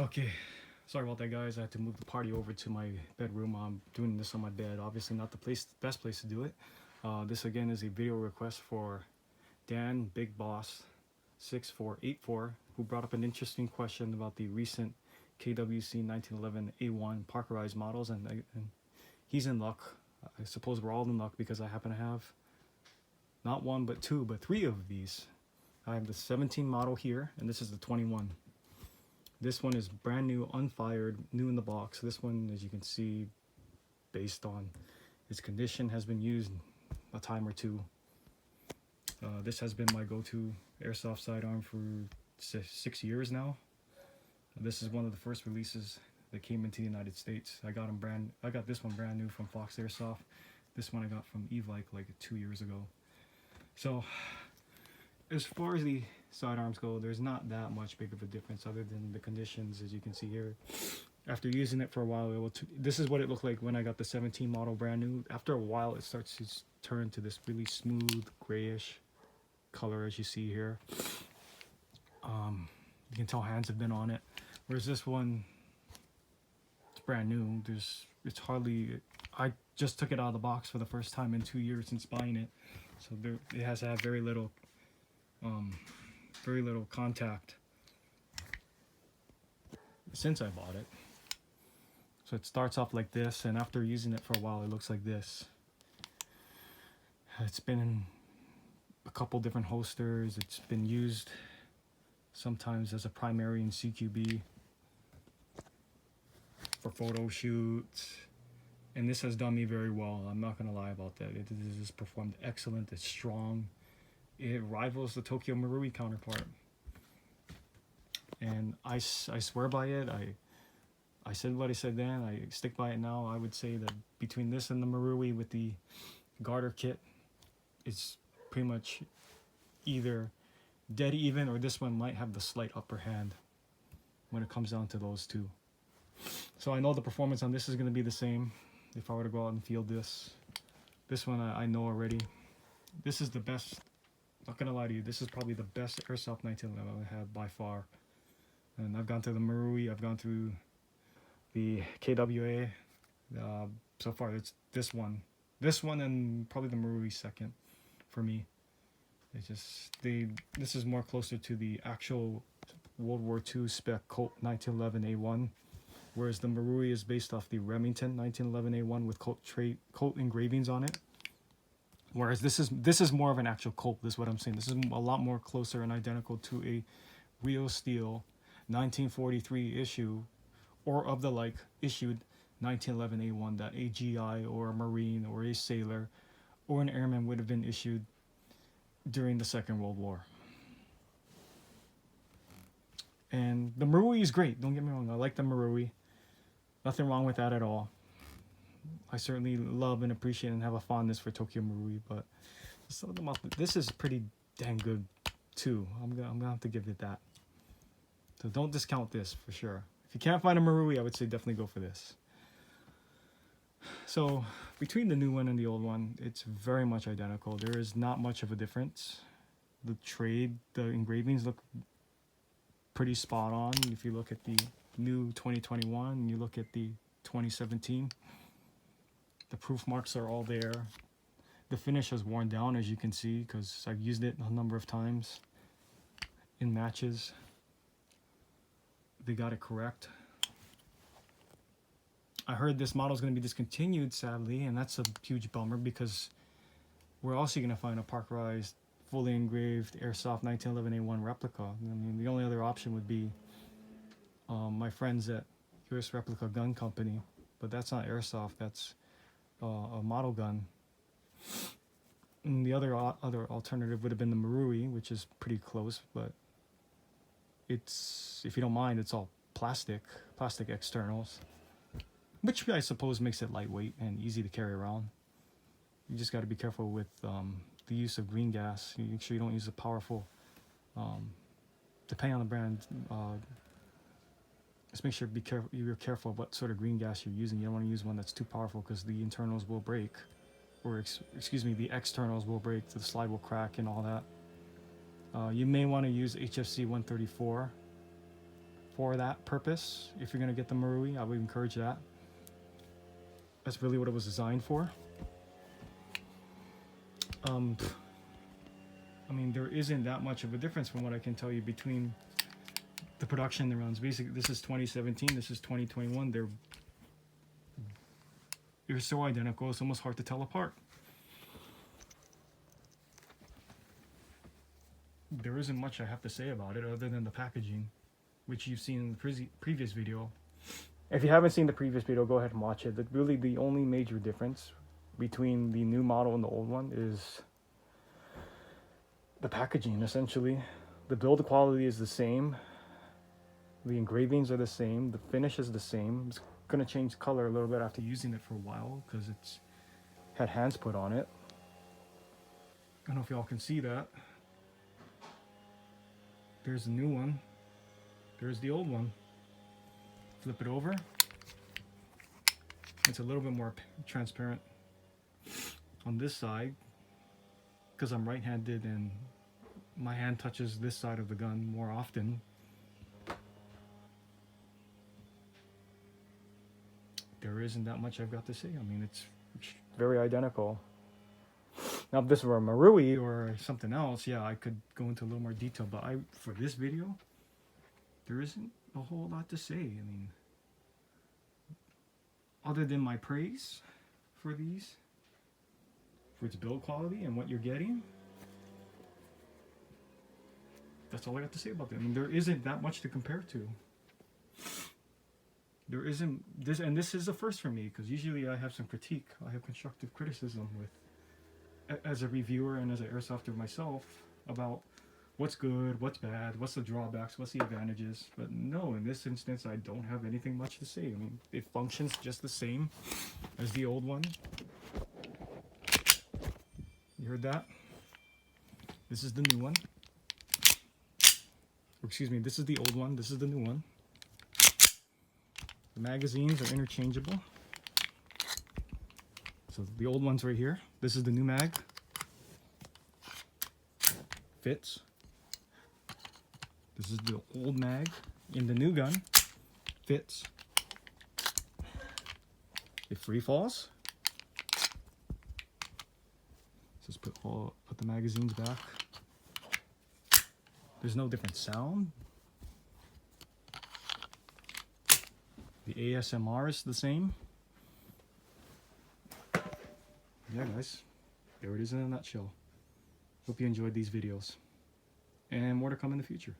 Okay, sorry about that, guys. I had to move the party over to my bedroom. I'm doing this on my bed. Obviously, not the best place to do it. This again is a video request for Dan Big Boss 6484, who brought up an interesting question about the recent KWC 1911 A1 Parkerized models, and he's in luck. I suppose we're all in luck because I happen to have not one, but two, but three of these. I have the 17 model here, and this is the 21. This one is brand new, unfired, new in the box. This one, as you can see, based on its condition, has been used a time or two. This has been my go-to airsoft sidearm for 6 years now. This is one of the first releases that came into the United States. I got this one brand new from Fox Airsoft. This one I got from Evike like 2 years ago. So, as far as the sidearms go, there's not that much big of a difference other than the conditions, as you can see here. After using it for a while, this is what it looked like when I got the 17 model brand new. After a while, it starts to turn to this really smooth grayish color, as you see here. You can tell hands have been on it. Whereas this one, it's brand new. It's hardly. I just took it out of the box for the first time in 2 years since buying it, so it has had very little contact since I bought it. So it starts off like this, and after using it for a while, it looks like this. It's been in a couple different holsters. It's been used sometimes as a primary in CQB for photo shoots, and this has done me very well. I'm not gonna lie about that. It has performed excellent. It's strong. It rivals the Tokyo Marui counterpart, and I swear by it. I said what I said then. I stick by it now. I would say that between this and the Marui with the garter kit, it's pretty much either dead even, or this one might have the slight upper hand when it comes down to those two. So I know the performance on this is going to be the same if I were to go out and field this. This one I know already. This is the best. Not gonna lie to you, this is probably the best airsoft 1911 I have by far. And I've gone through the Marui, I've gone through the KWA. So far, it's this one, and probably the Marui second for me. It's just this is more closer to the actual World War II spec Colt 1911 A1, whereas the Marui is based off the Remington 1911 A1 with Colt engravings on it. Whereas this is more of an actual Colt. This is what I'm saying. This is a lot more closer and identical to a real steel 1943 issue, or of the like issued 1911 A1 that a GI or a Marine or a sailor or an airman would have been issued during the Second World War. And the Marui is great. Don't get me wrong. I like the Marui. Nothing wrong with that at all. I certainly love and appreciate and have a fondness for Tokyo Marui, but this is pretty dang good too. I'm gonna have to give it that. So don't discount this for sure. If you can't find a Marui, I would say definitely go for this. So between the new one and the old one, it's very much identical. There is not much of a difference. The engravings look pretty spot on. If you look at the new 2021 and you look at the 2017, the proof marks are all there. The finish has worn down, as you can see, because I've used it a number of times in matches. They got it correct. I heard this model is going to be discontinued, sadly, and that's a huge bummer because we're also going to find a Parkerized, fully engraved Airsoft 1911 A1 replica. I mean, the only other option would be my friends at US Replica Gun Company, but that's not Airsoft. That's a model gun. And the other alternative would have been the Marui, which is pretty close, but it's, if you don't mind, it's all plastic externals, which I suppose makes it lightweight and easy to carry around. You just got to be careful with the use of green gas. You make sure you don't use a powerful, depending on the brand, just make sure you're careful of what sort of green gas you're using. You don't want to use one that's too powerful because the internals will break, or excuse me, the externals will break, the slide will crack and all that. You may want to use HFC 134 for that purpose. If you're gonna get the Marui, I would encourage that. That's really what it was designed for. I mean, there isn't that much of a difference from what I can tell you between the production rounds. Basically, this is 2017, this is 2021. They're so identical, it's almost hard to tell apart. There isn't much I have to say about it other than the packaging, which you've seen in the previous video. If you haven't seen the previous video, go ahead and watch it. Really, the only major difference between the new model and the old one is the packaging, essentially. The build quality is the same. The engravings are the same. The finish is the same. It's gonna change color a little bit after using it for a while because it's had hands put on it. I don't know if y'all can see that. There's the new one. There's the old one. Flip it over. It's a little bit more transparent on this side because I'm right-handed and my hand touches this side of the gun more often. There isn't that much I've got to say. I mean, it's very identical. Now, if this were a Marui or something else, yeah, I could go into a little more detail. But for this video, there isn't a whole lot to say. I mean, other than my praise for these, for its build quality and what you're getting, that's all I got to say about them. I mean, there isn't that much to compare to. There isn't this, and this is a first for me because usually I have some critique. I have constructive criticism as a reviewer and as an airsofter myself about what's good, what's bad, what's the drawbacks, what's the advantages. But no, in this instance, I don't have anything much to say. I mean, it functions just the same as the old one. You heard that? This is the new one. Or excuse me, this is the old one. This is the new one. The magazines are interchangeable. So the old one's right here. This is the new mag. Fits. This is the old mag in the new gun. Fits. It free falls. Let's just put the magazines back. There's no different sound. The ASMR is the same. Yeah, guys, there it is in a nutshell. Hope you enjoyed these videos. And more to come in the future.